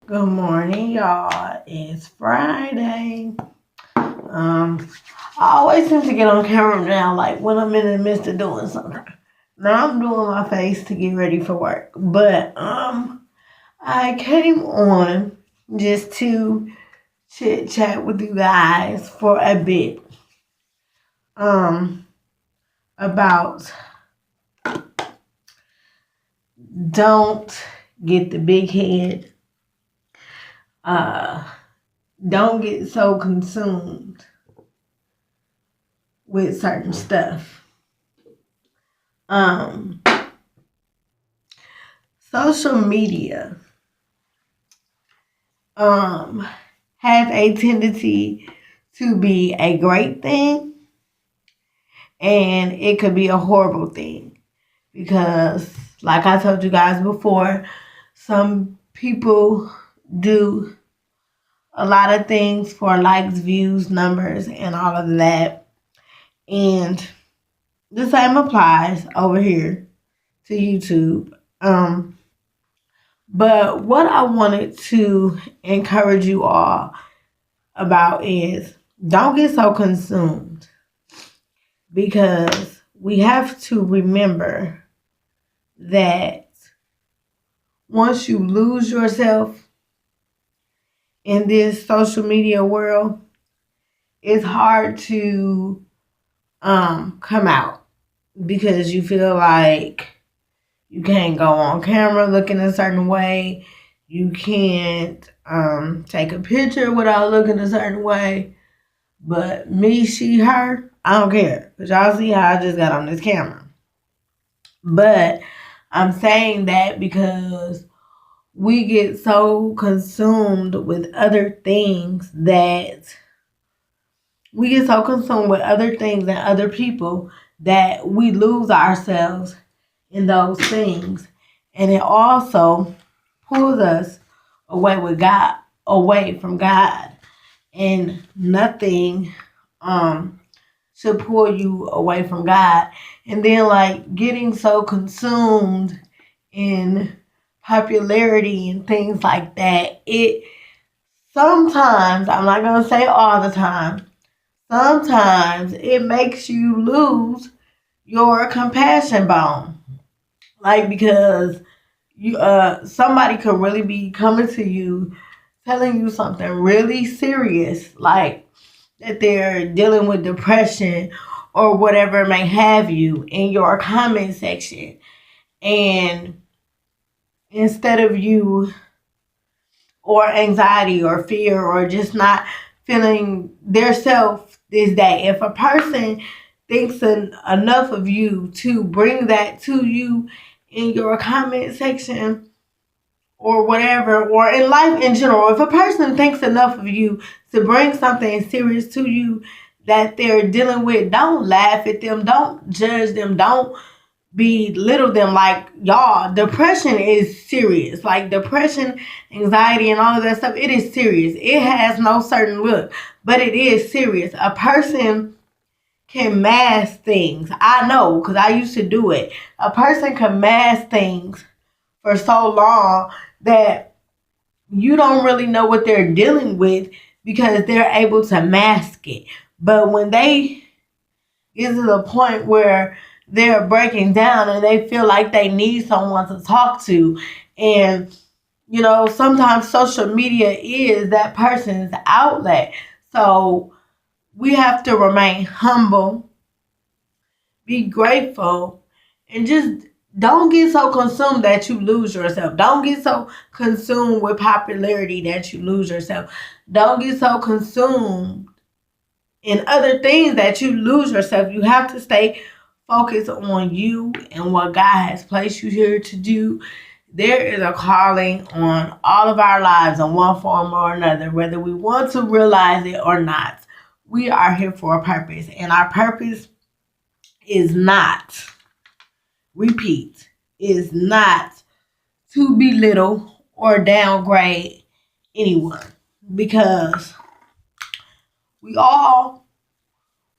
Good morning, y'all. It's Friday. I always seem to get on camera now, like when I'm in the midst of doing something. Now I'm doing my face to get ready for work. But I came on just to chit chat with you guys for a bit. Um about don't get the big head. Uh don't get so consumed with certain stuff. Um, Social media um has a tendency to be a great thing and it could be a horrible thing because like I told you guys before, some people do a lot of things for likes, views, numbers, and all of that. And the same applies over here to YouTube. But what I wanted to encourage you all about is don't get so consumed because we have to remember that once you lose yourself in this social media world, it's hard to come out because you feel like you can't go on camera looking a certain way. You can't take a picture without looking a certain way. But me, she, her, I don't care. Because y'all see how I just got on this camera. But I'm saying that because we get so consumed with other things that we get so consumed with other things and other people that we lose ourselves in those things. And it also pulls us away with God, away from God. And nothing should pull you away from God. And then like getting so consumed in popularity and things like that, it sometimes, I'm not gonna say all the time, sometimes it makes you lose your compassion bone. Like because you somebody could really be coming to you telling you something really serious, like that they're dealing with depression or whatever may have you in your comment section. And instead of you, or anxiety or fear or just not feeling their self this day, if a person thinks enough of you to bring that to you in your comment section or whatever, or in life in general, if a person thinks enough of you to bring something serious to you that they're dealing with, don't laugh at them, don't judge them, don't belittle them. Like, y'all, depression is serious. Like, depression, anxiety, and all of that stuff, it is serious. It has no certain look, but it is serious. A person can mask things. I know because I used to do it. A person can mask things for so long that you don't really know what they're dealing with because they're able to mask it. But when they get to the point where they're breaking down and they feel like they need someone to talk to, and sometimes social media is that person's outlet. So we have to remain humble, be grateful, and just don't get so consumed that you lose yourself. Don't get so consumed with popularity that you lose yourself. Don't get so consumed in other things that you lose yourself. You have to stay focused on you and what God has placed you here to do. There is a calling on all of our lives in one form or another, whether we want to realize it or not. We are here for a purpose, and our purpose is not, repeat, is not to belittle or downgrade anyone, because we all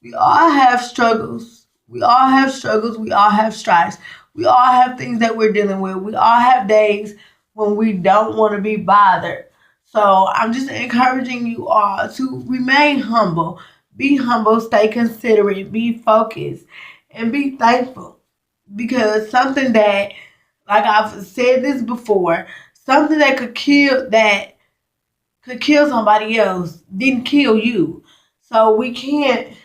have struggles. We all have struggles. We all have strives. We all have things that we're dealing with. We all have days when we don't want to be bothered. So I'm just encouraging you all to remain humble. Be humble, stay considerate, be focused, and be thankful. Because something that, like I've said this before, something that could kill somebody else didn't kill you. So we can't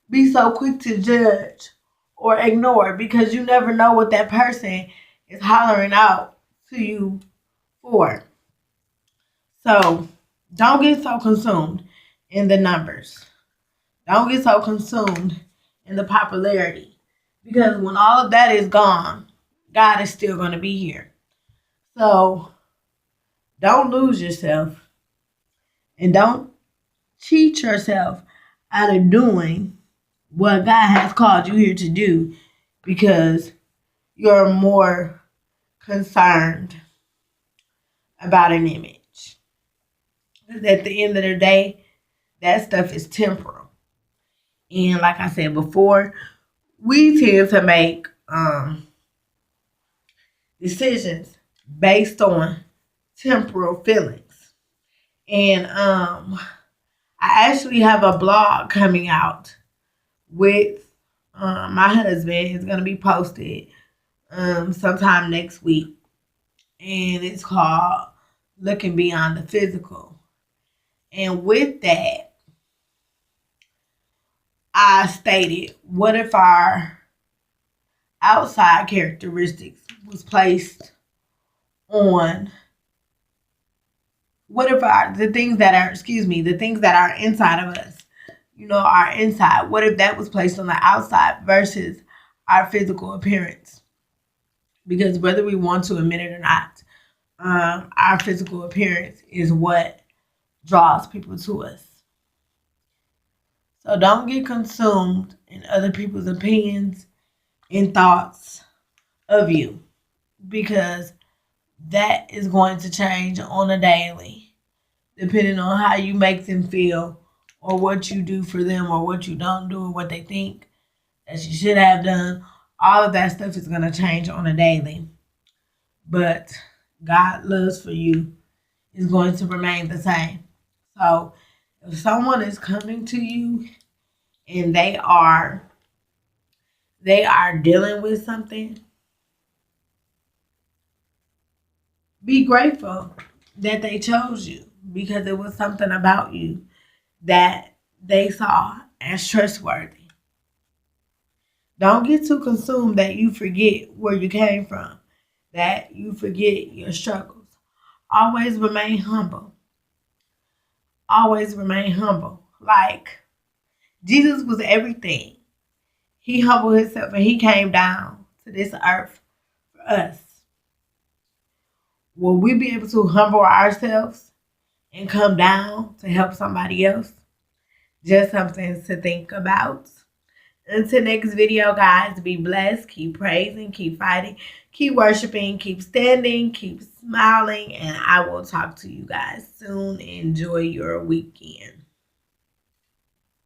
be so quick to judge or ignore, because you never know what that person is hollering out to you for. So don't get so consumed in the numbers. Don't get so consumed in the popularity. Because when all of that is gone, God is still going to be here. So don't lose yourself, and don't cheat yourself out of doing what God has called you here to do, because you're more concerned about an image. Because at the end of the day, that stuff is temporal. And like I said before, we tend to make decisions based on temporal feelings. And I actually have a blog coming out with my husband. It's going to be posted sometime next week. And it's called Looking Beyond the Physical. And with that, I stated, what if our outside characteristics was placed on, what if the things that are inside of us, our inside, what if that was placed on the outside versus our physical appearance? Because whether we want to admit it or not, our physical appearance is what draws people to us. So don't get consumed in other people's opinions and thoughts of you, because that is going to change on a daily, depending on how you make them feel, or what you do for them, or what you don't do, or what they think that you should have done. All of that stuff is going to change on a daily. But God loves for you is going to remain the same. So if someone is coming to you and they are dealing with something, be grateful that they chose you, because it was something about you that they saw as trustworthy. Don't get too consumed that you forget where you came from, that you forget your struggles. Always remain humble. Always remain humble. Like, Jesus was everything. He humbled himself and he came down to this earth for us. Will we be able to humble ourselves and come down to help somebody else? Just something to think about. Until next video, guys, be blessed. Keep praising, keep fighting, keep worshiping, keep standing, keep smiling, and I will talk to you guys soon. Enjoy your weekend.